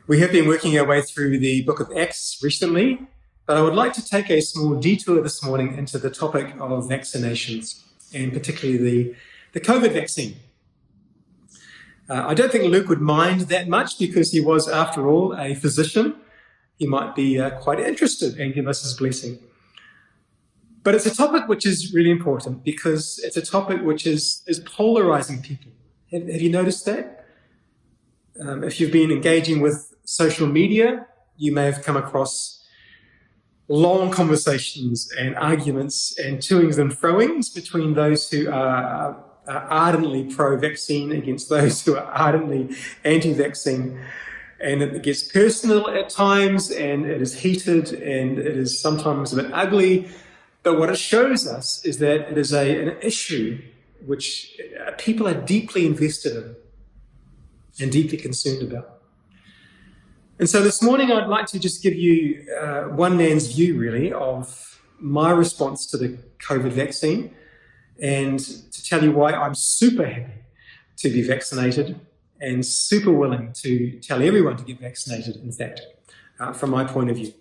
We have been working our way through the book of Acts recently, but I would like to take a small detour this morning into the topic of vaccinations, and particularly the COVID vaccine. I don't think Luke would mind that much because he was, after all, a physician. He might be quite interested and give us his blessing. But it's a topic which is really important because it's a topic which is polarizing people. Have you noticed that? If you've been engaging with social media, you may have come across long conversations and arguments and toings and froings between those who are ardently pro-vaccine against those who are ardently anti-vaccine. And it gets personal at times, and it is heated, and it is sometimes a bit ugly. But what it shows us is that it is an issue which people are deeply invested in and deeply concerned about. And so this morning I'd like to just give you one man's view, really, of my response to the COVID vaccine and to tell you why I'm super happy to be vaccinated and super willing to tell everyone to get vaccinated, in fact, from my point of view.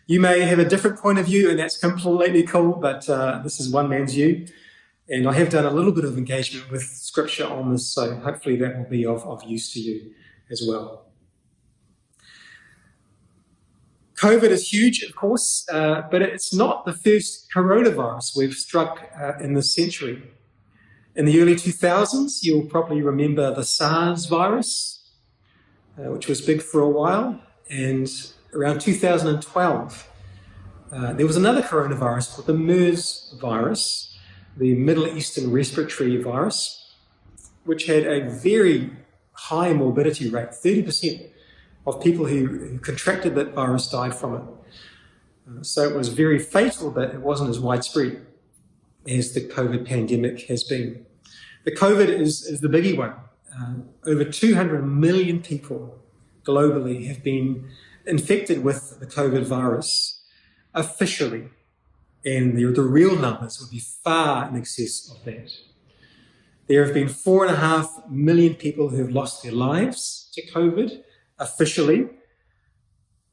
You may have a different point of view, and that's completely cool, but this is one man's view. And I have done a little bit of engagement with Scripture on this, so hopefully that will be of use to you as well. COVID is huge, of course, but it's not the first coronavirus we've struck in this century. In the early 2000s, you'll probably remember the SARS virus, which was big for a while. And around 2012, there was another coronavirus called the MERS virus, the Middle Eastern respiratory virus, which had a very high morbidity rate. 30% of people who contracted that virus died from it. So it was very fatal, but it wasn't as widespread as the COVID pandemic has been. The COVID is the biggie one. Over 200 million people globally have been infected with the COVID virus officially, and the real numbers would be far in excess of that. There have been 4.5 million people who have lost their lives to COVID officially,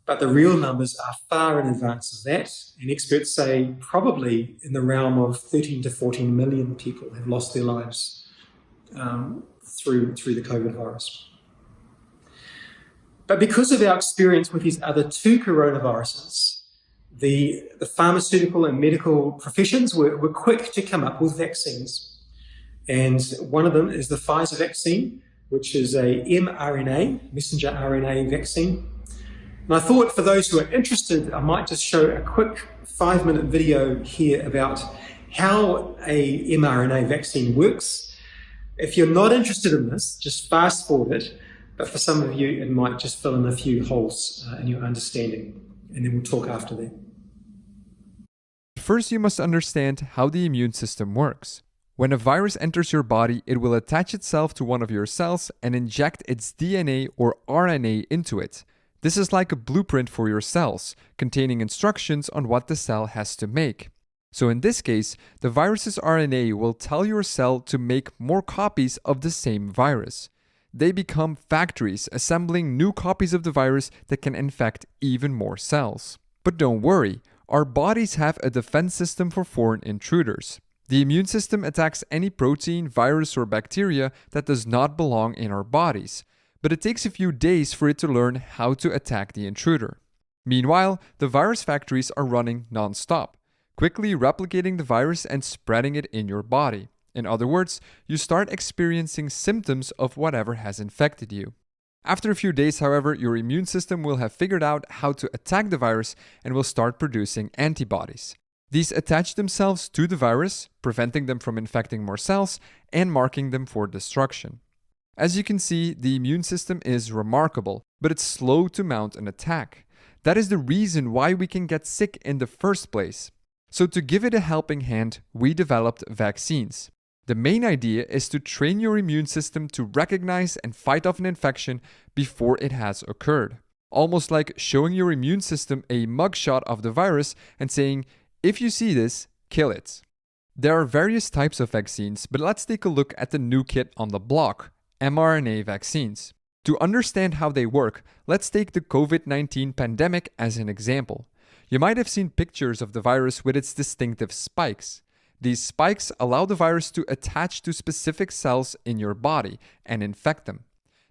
but the real numbers are far in advance of that, and experts say probably in the realm of 13 to 14 million people have lost their lives through the COVID virus. But because of our experience with these other two coronaviruses, the pharmaceutical and medical professions were quick to come up with vaccines. And one of them is the Pfizer vaccine, which is a mRNA, messenger RNA vaccine. And I thought for those who are interested, I might just show a quick 5-minute video here about how a mRNA vaccine works. If you're not interested in this, just fast forward it. But for some of you, it might just fill in a few holes in your understanding. And then we'll talk after that. First, you must understand how the immune system works. When a virus enters your body, it will attach itself to one of your cells and inject its DNA or RNA into it. This is like a blueprint for your cells, containing instructions on what the cell has to make. So in this case, the virus's RNA will tell your cell to make more copies of the same virus. They become factories, assembling new copies of the virus that can infect even more cells. But don't worry, our bodies have a defense system for foreign intruders. The immune system attacks any protein, virus, or bacteria that does not belong in our bodies, but it takes a few days for it to learn how to attack the intruder. Meanwhile, the virus factories are running non-stop, quickly replicating the virus and spreading it in your body. In other words, you start experiencing symptoms of whatever has infected you. After a few days, however, your immune system will have figured out how to attack the virus and will start producing antibodies. These attach themselves to the virus, preventing them from infecting more cells and marking them for destruction. As you can see, the immune system is remarkable, but it's slow to mount an attack. That is the reason why we can get sick in the first place. So to give it a helping hand, we developed vaccines. The main idea is to train your immune system to recognize and fight off an infection before it has occurred. Almost like showing your immune system a mugshot of the virus and saying, if you see this, kill it. There are various types of vaccines, but let's take a look at the new kid on the block, mRNA vaccines. To understand how they work, let's take the COVID-19 pandemic as an example. You might have seen pictures of the virus with its distinctive spikes. These spikes allow the virus to attach to specific cells in your body and infect them.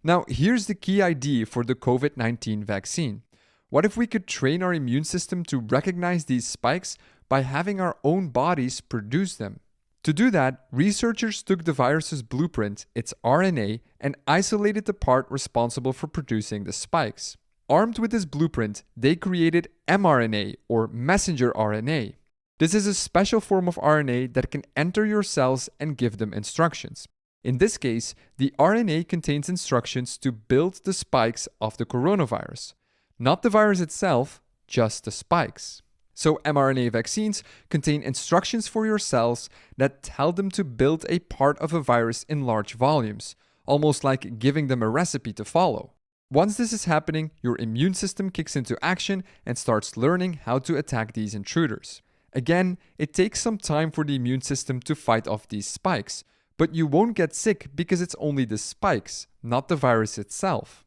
Now, here's the key idea for the COVID-19 vaccine. What if we could train our immune system to recognize these spikes by having our own bodies produce them? To do that, researchers took the virus's blueprint, its RNA, and isolated the part responsible for producing the spikes. Armed with this blueprint, they created mRNA, or messenger RNA. This is a special form of RNA that can enter your cells and give them instructions. In this case, the RNA contains instructions to build the spikes of the coronavirus. Not the virus itself, just the spikes. So mRNA vaccines contain instructions for your cells that tell them to build a part of a virus in large volumes, almost like giving them a recipe to follow. Once this is happening, your immune system kicks into action and starts learning how to attack these intruders. Again, it takes some time for the immune system to fight off these spikes, but you won't get sick because it's only the spikes, not the virus itself.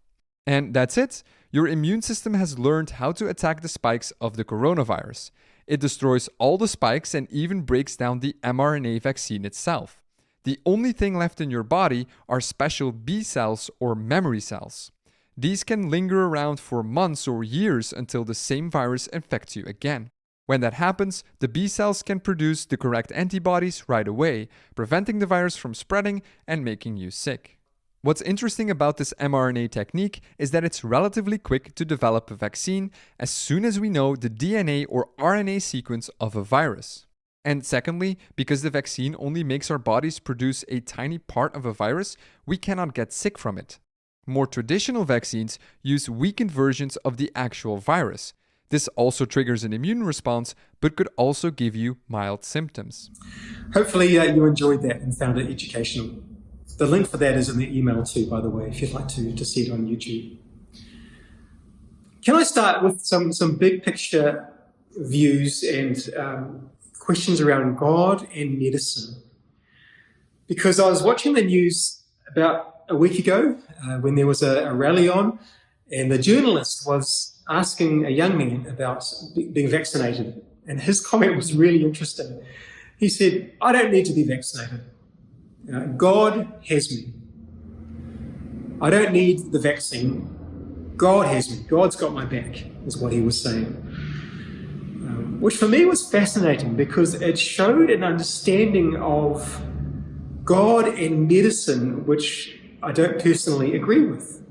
And that's it. Your immune system has learned how to attack the spikes of the coronavirus. It destroys all the spikes and even breaks down the mRNA vaccine itself. The only thing left in your body are special B cells or memory cells. These can linger around for months or years until the same virus infects you again. When that happens, the B cells can produce the correct antibodies right away, preventing the virus from spreading and making you sick. What's interesting about this mRNA technique is that it's relatively quick to develop a vaccine as soon as we know the DNA or RNA sequence of a virus. And secondly, because the vaccine only makes our bodies produce a tiny part of a virus, we cannot get sick from it. More traditional vaccines use weakened versions of the actual virus. This also triggers an immune response, but could also give you mild symptoms. Hopefully you enjoyed that and found it educational. The link for that is in the email too, by the way, if you'd like to see it on YouTube. Can I start with some big picture views and questions around God and medicine? Because I was watching the news about a week ago when there was a rally on, and the journalist was asking a young man about being vaccinated, and his comment was really interesting. He said, "I don't need to be vaccinated. God has me. I don't need the vaccine. God has me. God's got my back," is what he was saying. Which for me was fascinating because it showed an understanding of God and medicine, which I don't personally agree with.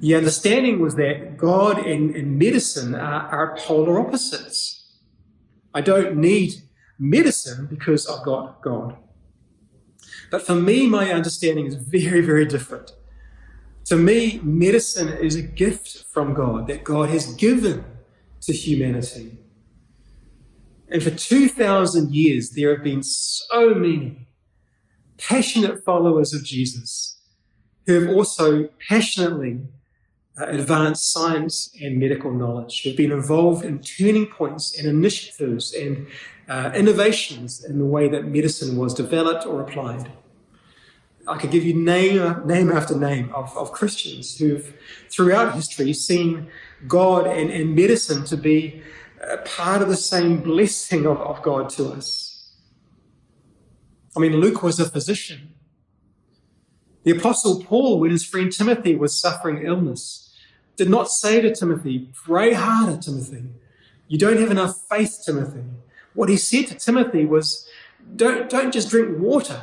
The understanding was that God and medicine are polar opposites. I don't need medicine because I've got God. But for me, my understanding is very, very different. To me, medicine is a gift from God that God has given to humanity. And for 2,000 years, there have been so many passionate followers of Jesus who have also passionately advanced science and medical knowledge, who have been involved in turning points and initiatives and innovations in the way that medicine was developed or applied. I could give you name after name of Christians who've throughout history seen God and medicine to be part of the same blessing of God to us. I mean, Luke was a physician. The Apostle Paul, when his friend Timothy was suffering illness, did not say to Timothy, "Pray harder, Timothy. You don't have enough faith, Timothy." What he said to Timothy was, don't just drink water.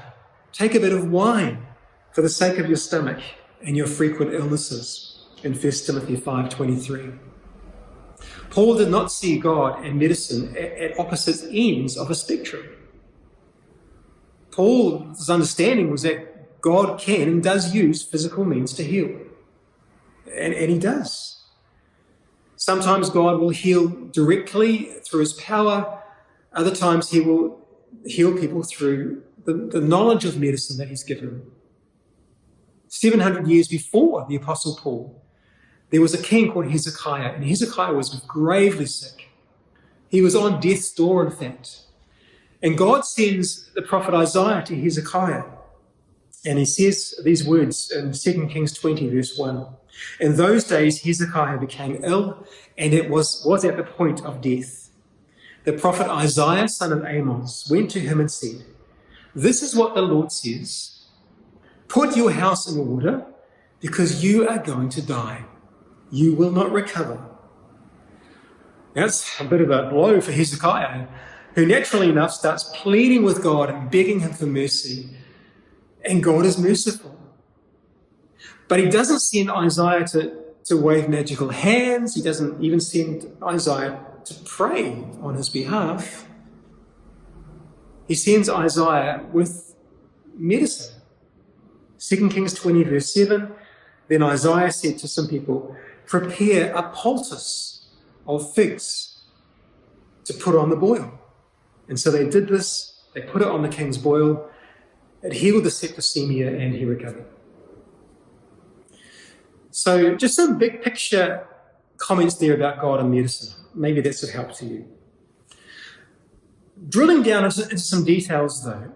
Take a bit of wine for the sake of your stomach and your frequent illnesses, in 1 Timothy 5:23. Paul did not see God and medicine at opposite ends of a spectrum. Paul's understanding was that God can and does use physical means to heal. And he does. Sometimes God will heal directly through his power. Other times he will heal people through the knowledge of medicine that he's given. 700 years before the Apostle Paul, there was a king called Hezekiah, and Hezekiah was gravely sick. He was on death's door, in fact. And God sends the prophet Isaiah to Hezekiah. And he says these words in 2 Kings 20, verse 1. In those days, Hezekiah became ill, and it was at the point of death. The prophet Isaiah, son of Amos, went to him and said, "This is what the Lord says, put your house in order, because you are going to die. You will not recover." That's a bit of a blow for Hezekiah, who naturally enough starts pleading with God and begging him for mercy. And God is merciful. But he doesn't send Isaiah to wave magical hands. He doesn't even send Isaiah to pray on his behalf. He sends Isaiah with medicine. 2 Kings 20, verse 7, then Isaiah said to some people, "Prepare a poultice of figs to put on the boil." And so they did this. They put it on the king's boil. It healed the septicemia and he recovered. So just some big picture comments there about God and medicine. Maybe that's of help to you. Drilling down into some details though,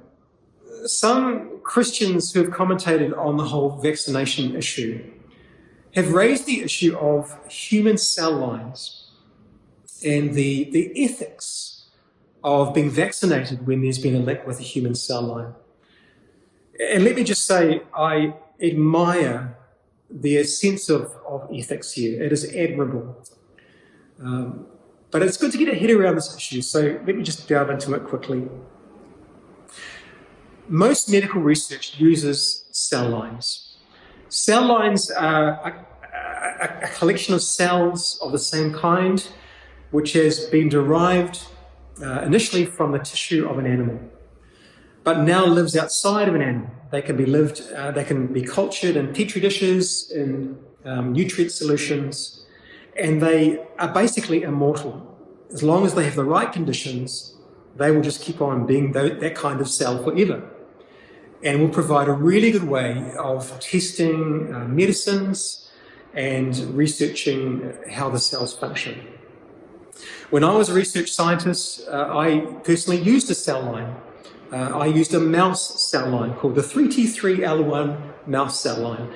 some Christians who have commentated on the whole vaccination issue have raised the issue of human cell lines and the ethics of being vaccinated when there's been a link with a human cell line. And let me just say, I admire their sense of ethics here. It is admirable. But it's good to get a head around this issue, so let me just delve into it quickly. Most medical research uses cell lines. Cell lines are a collection of cells of the same kind, which has been derived initially from the tissue of an animal, but now lives outside of an animal. They can be cultured in petri dishes, in nutrient solutions, and they are basically immortal. As long as they have the right conditions, they will just keep on being that kind of cell forever, and will provide a really good way of testing medicines and researching how the cells function. When I was a research scientist, I personally used a cell line. I used a mouse cell line called the 3T3L1 mouse cell line.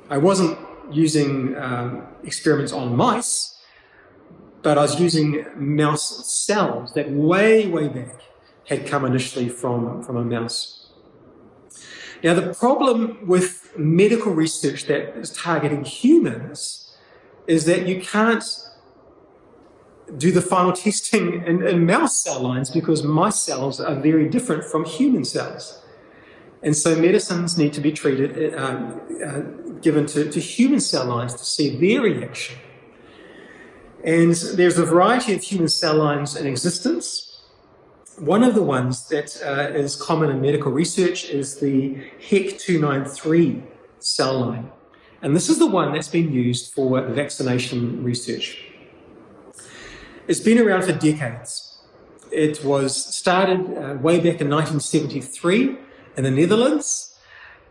I wasn't using experiments on mice, but I was using mouse cells that way back had come initially from a mouse. Now, the problem with medical research that is targeting humans is that you can't do the final testing in mouse cell lines because mice cells are very different from human cells. And so medicines need to be treated, given to human cell lines to see their reaction. And there's a variety of human cell lines in existence. One of the ones that is common in medical research is the HEC293 cell line. And this is the one that's been used for vaccination research. It's been around for decades. It was started way back in 1973 in the Netherlands.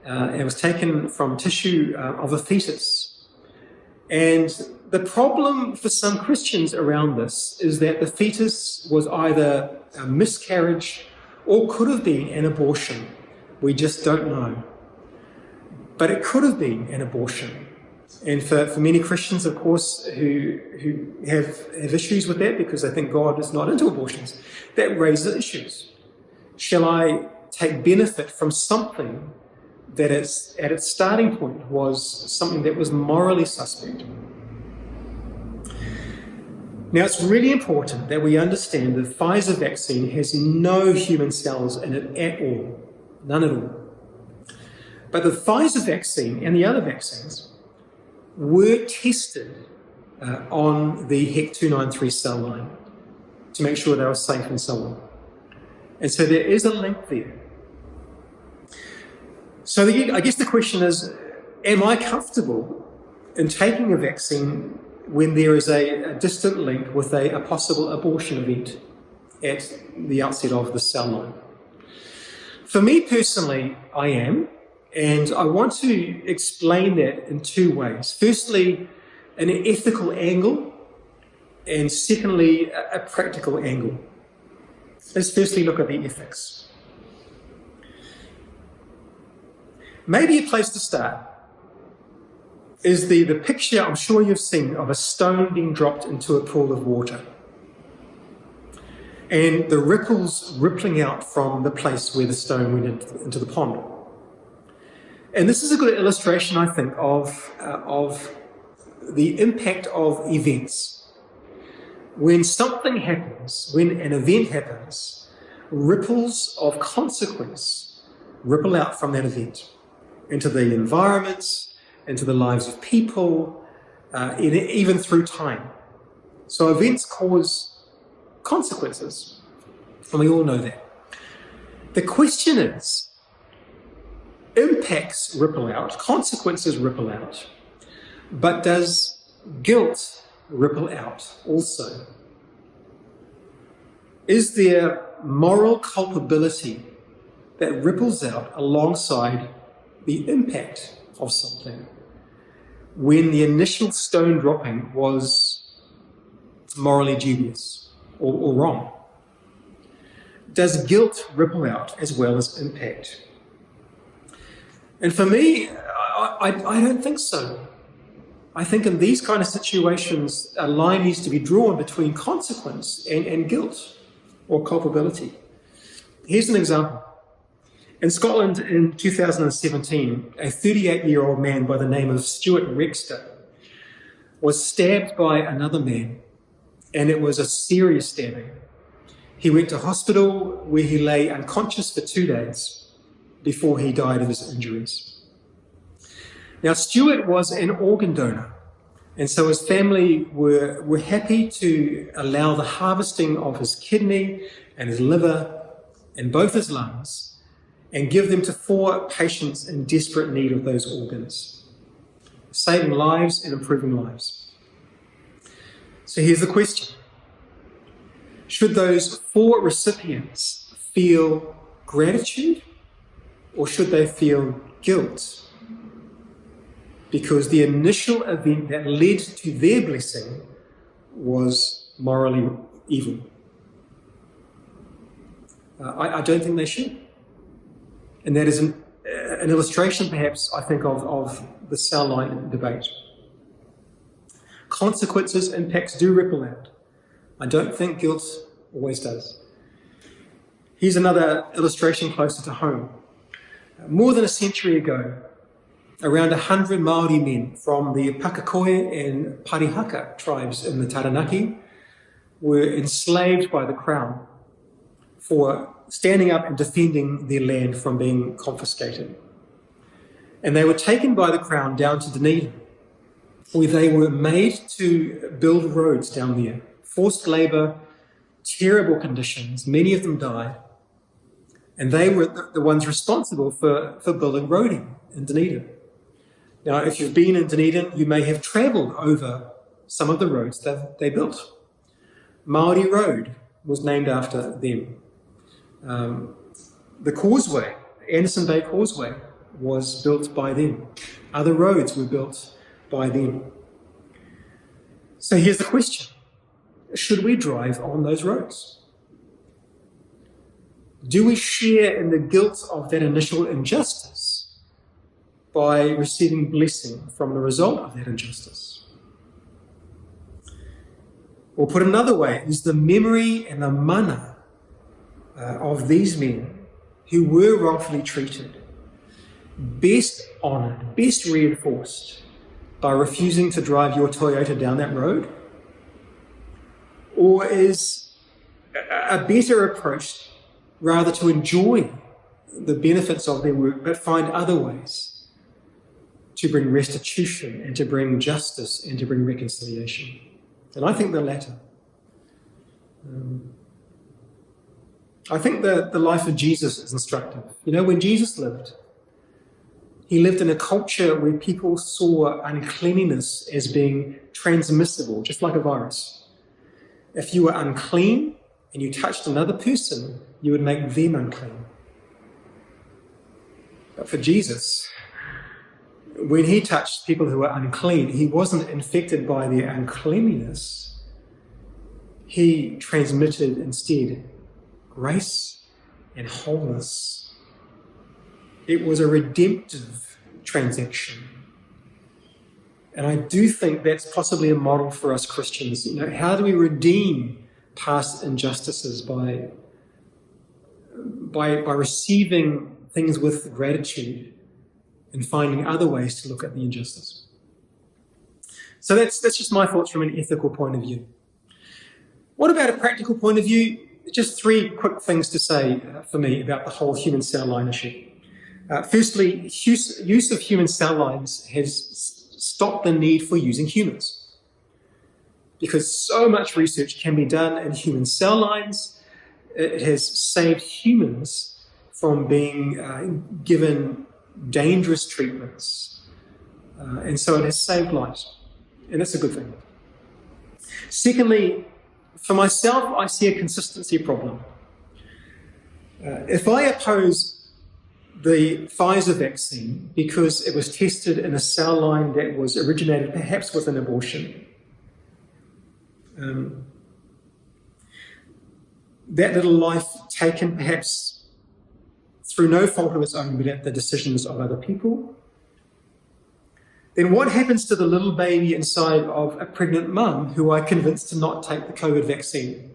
It was taken from tissue of a fetus. And the problem for some Christians around this is that the fetus was either a miscarriage or could have been an abortion. We just don't know. But it could have been an abortion. And for many Christians, of course, who have issues with that because they think God is not into abortions, that raises issues. Shall I take benefit from something that at its starting point was something that was morally suspect? Now, it's really important that we understand the Pfizer vaccine has no human cells in it at all, none at all. But the Pfizer vaccine and the other vaccines were tested on the HEC293 cell line to make sure they were safe and so on. And so there is a link there. So I guess the question is, am I comfortable in taking a vaccine when there is a distant link with a possible abortion event at the outset of the cell line? For me personally, I am. And I want to explain that in two ways. Firstly, an ethical angle, and secondly, a practical angle. Let's firstly look at the ethics. Maybe a place to start is the picture I'm sure you've seen of a stone being dropped into a pool of water and the ripples rippling out from the place where the stone went into the pond. And this is a good illustration, I think, of the impact of events. When something happens, when an event happens, ripples of consequence ripple out from that event into the environment, into the lives of people, even through time. So events cause consequences, and we all know that. The question is, impacts ripple out, consequences ripple out, but does guilt ripple out also? Is there moral culpability that ripples out alongside the impact of something when the initial stone dropping was morally dubious or wrong? Does guilt ripple out as well as impact? And for me, I don't think so. I think in these kind of situations, a line needs to be drawn between consequence and guilt or culpability. Here's an example. In Scotland in 2017, a 38-year-old man by the name of Stuart Rexter was stabbed by another man, and it was a serious stabbing. He went to hospital where he lay unconscious for 2 days before he died of his injuries. Now, Stuart was an organ donor, and so his family were happy to allow the harvesting of his kidney and his liver and both his lungs and give them to 4 patients in desperate need of those organs, saving lives and improving lives. So here's the question. Should those 4 recipients feel gratitude or should they feel guilt? Because the initial event that led to their blessing was morally evil. I don't think they should. And that is an illustration, perhaps, I think, of the cell line debate. Consequences, impacts do ripple out. I don't think guilt always does. Here's another illustration closer to home. More than a century ago, around 100 Māori men from the Pakakoe and Parihaka tribes in the Taranaki were enslaved by the Crown for standing up and defending their land from being confiscated. And they were taken by the Crown down to Dunedin, where they were made to build roads down there. Forced labour, terrible conditions, many of them died. And they were the ones responsible for building roading in Dunedin. Now, if you've been in Dunedin, you may have travelled over some of the roads that they built. Māori Road was named after them. The causeway, Anderson Bay Causeway, was built by them. Other roads were built by them. So here's the question. Should we drive on those roads? Do we share in the guilt of that initial injustice by receiving blessing from the result of that injustice? Or put another way, is the memory and the mana of these men who were wrongfully treated best honoured, best reinforced by refusing to drive your Toyota down that road? Or is a better approach rather to enjoy the benefits of their work but find other ways to bring restitution and to bring justice and to bring reconciliation? And I think the latter. I think the life of Jesus is instructive. You know, when Jesus lived, he lived in a culture where people saw uncleanliness as being transmissible, just like a virus. If you were unclean and you touched another person, you would make them unclean. But for Jesus, when he touched people who were unclean, he wasn't infected by their uncleanliness. He transmitted instead grace and wholeness. It was a redemptive transaction. And I do think that's possibly a model for us Christians. How do we redeem past injustices by receiving things with gratitude and finding other ways to look at the injustice? So that's just my thoughts from an ethical point of view. What about a practical point of view? Just three quick things to say for me about the whole human cell line issue. Firstly, use of human cell lines has stopped the need for using humans, because so much research can be done in human cell lines. It has saved humans from being given dangerous treatments, and so it has saved lives, and that's a good thing. Secondly, for myself, I see a consistency problem. If I oppose the Pfizer vaccine because it was tested in a cell line that was originated perhaps with an abortion, that little life taken perhaps through no fault of its own but at the decisions of other people, then what happens to the little baby inside of a pregnant mum who I convinced to not take the COVID vaccine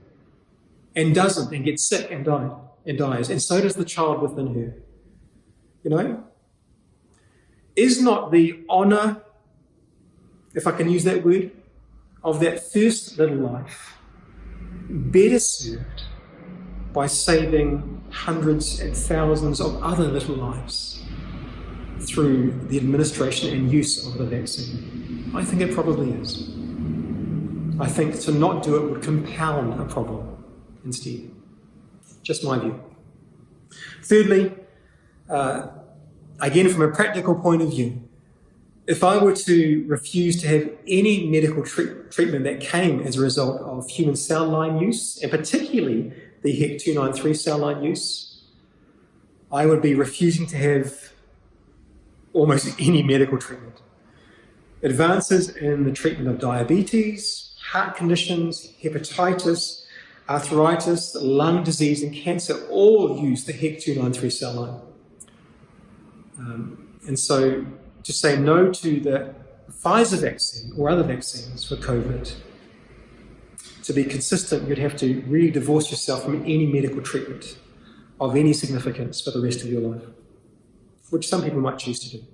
and doesn't and gets sick and dies, and so does the child within her? Is not the honour, if I can use that word, of that first little life better served by saving hundreds and thousands of other little lives through the administration and use of the vaccine? I think it probably is. I think to not do it would compound a problem instead. Just my view. Thirdly, again, from a practical point of view, if I were to refuse to have any medical treatment that came as a result of human cell line use, and particularly the HEC293 cell line use, I would be refusing to have almost any medical treatment. Advances in the treatment of diabetes, heart conditions, hepatitis, arthritis, lung disease, and cancer all use the HEC293 cell line. And so to say no to the Pfizer vaccine or other vaccines for COVID, to be consistent, you'd have to really divorce yourself from any medical treatment of any significance for the rest of your life, which some people might choose to do.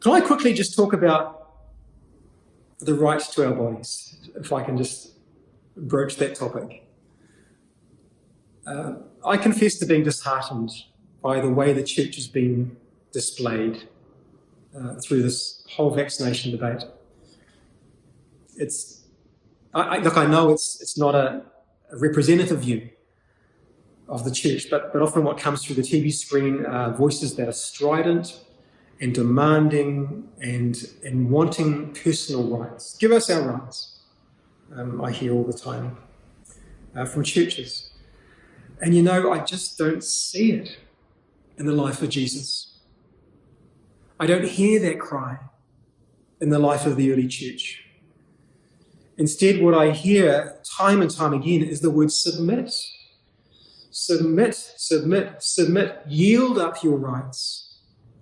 Can I quickly just talk about the right to our bodies, if I can just broach that topic? I confess to being disheartened by the way the church has been displayed through this whole vaccination debate. I know it's not a representative view of the church, but often what comes through the TV screen are voices that are strident and demanding and wanting personal rights. Give us our rights, I hear all the time from churches. And I just don't see it in the life of Jesus. I don't hear that cry in the life of the early church. Instead, what I hear time and time again is the word submit. Submit, submit, submit. Yield up your rights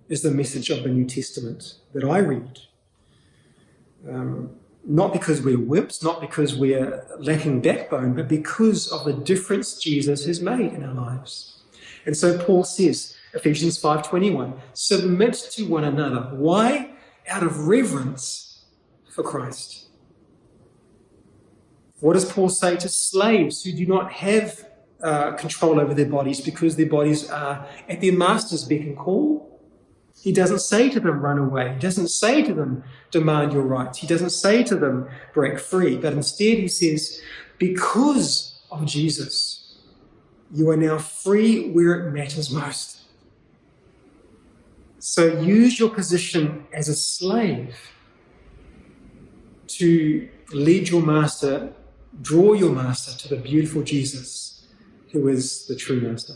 is the message of the New Testament that I read. Not because we're whips, not because we're lacking backbone, but because of the difference Jesus has made in our lives. And so Paul says, Ephesians 5:21, submit to one another. Why? Out of reverence for Christ. What does Paul say to slaves who do not have control over their bodies because their bodies are at their master's beck and call? He doesn't say to them, run away. He doesn't say to them, demand your rights. He doesn't say to them, break free. But instead he says, because of Jesus, you are now free where it matters most. So use your position as a slave to lead your master, draw your master to the beautiful Jesus, who is the true master.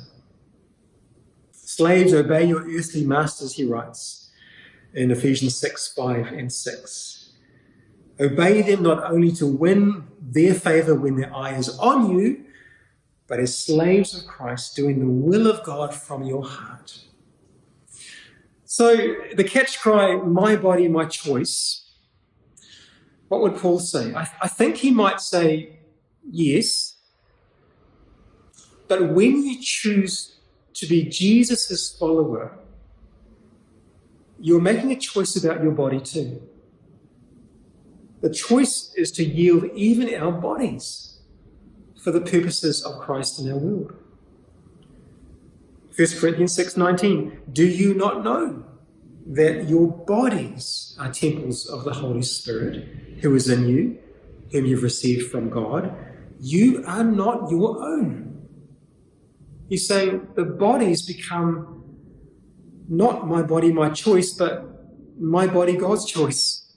Slaves, obey your earthly masters, he writes in Ephesians 6:5 and 6. Obey them not only to win their favor when their eye is on you, but as slaves of Christ, doing the will of God from your heart. So the catch cry, my body, my choice, what would Paul say? I think he might say, yes, but when you choose to be Jesus' follower, you're making a choice about your body too. The choice is to yield even our bodies for the purposes of Christ in our world. 1 Corinthians 6:19, do you not know that your bodies are temples of the Holy Spirit who is in you, whom you've received from God? You are not your own. He's saying the bodies become not my body, my choice, but my body, God's choice,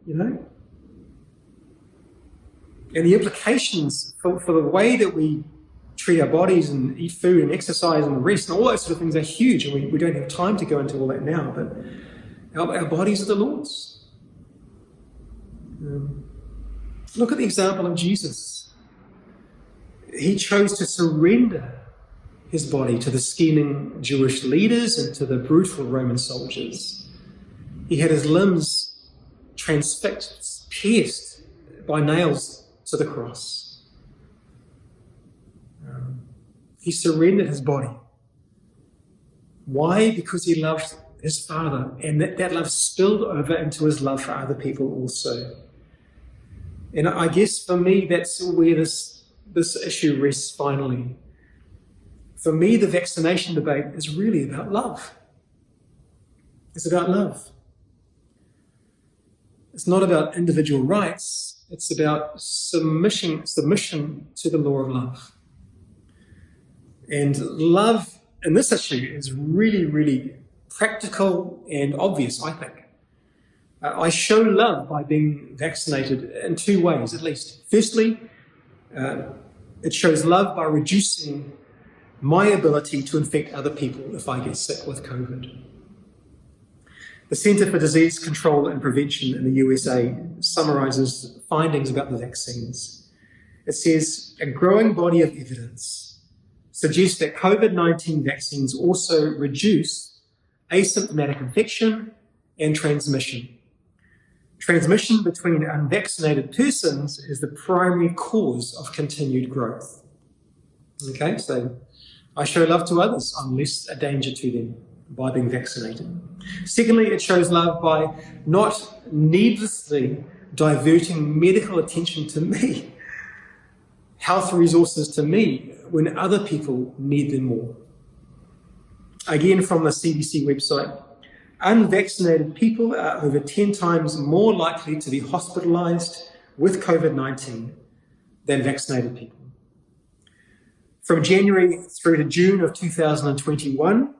you know? And the implications for the way that we treat our bodies and eat food and exercise and rest and all those sort of things are huge, and we don't have time to go into all that now, but our bodies are the Lord's. Look at the example of Jesus. He chose to surrender his body to the scheming Jewish leaders and to the brutal Roman soldiers. He had his limbs transfixed, pierced by nails to the cross. He surrendered his body. Why? Because he loved his Father, and that love spilled over into his love for other people also. And I guess for me, that's where this issue rests finally. For me, the vaccination debate is really about love. It's about love. It's not about individual rights. It's about submission to the law of love. And love in this issue is really, really practical and obvious, I think. I show love by being vaccinated in two ways, at least. Firstly, it shows love by reducing my ability to infect other people if I get sick with COVID. The Centre for Disease Control and Prevention in the USA summarizes findings about the vaccines. It says, a growing body of evidence suggests that COVID-19 vaccines also reduce asymptomatic infection and transmission. Transmission between unvaccinated persons is the primary cause of continued growth. Okay, so I show love to others. I'm less a danger to them by being vaccinated. Secondly, it shows love by not needlessly diverting medical attention to me, health resources to me, when other people need them more. Again, from the CDC website, unvaccinated people are over 10 times more likely to be hospitalized with COVID-19 than vaccinated people. From January through to June of 2021,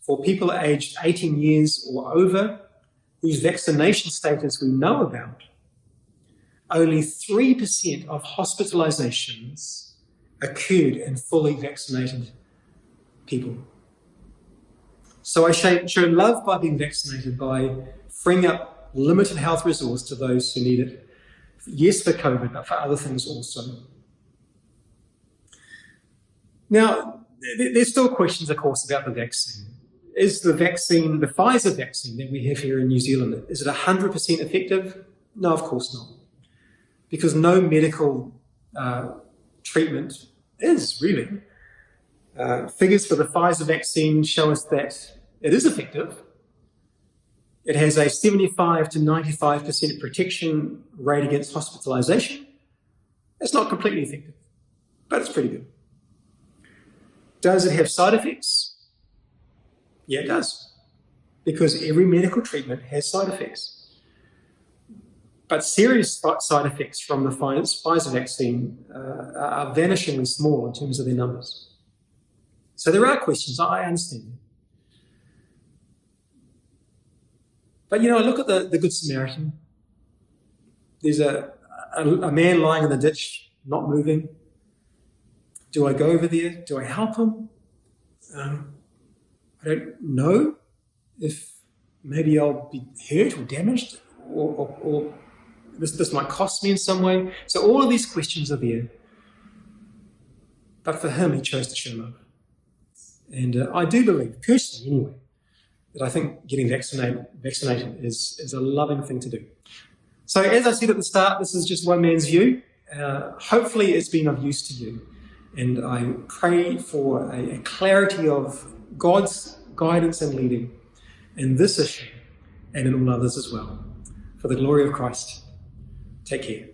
for people aged 18 years or over, whose vaccination status we know about, only 3% of hospitalizations occurred in fully vaccinated people. So I show love by being vaccinated, by freeing up limited health resource to those who need it. Yes, for COVID, but for other things also. Now, there's still questions, of course, about the vaccine. Is the vaccine, the Pfizer vaccine that we have here in New Zealand, is it 100% effective? No, of course not. Because no medical treatment is really. Figures for the Pfizer vaccine show us that it is effective. It has a 75 to 95% protection rate against hospitalization. It's not completely effective, but it's pretty good. Does it have side effects? Yeah, it does, because every medical treatment has side effects. But serious side effects from the Pfizer vaccine are vanishingly small in terms of their numbers. So there are questions, I understand. But, I look at the Good Samaritan. There's a man lying in the ditch, not moving. Do I go over there? Do I help him? I don't know if maybe I'll be hurt or damaged, or this might cost me in some way. So all of these questions are there. but for him, he chose to show love. And I do believe, personally anyway, that I think getting vaccinated is a loving thing to do. So as I said at the start, this is just one man's view. Hopefully it's been of use to you. And I pray for a clarity of God's guidance and leading in this issue and in all others as well. For the glory of Christ, take care.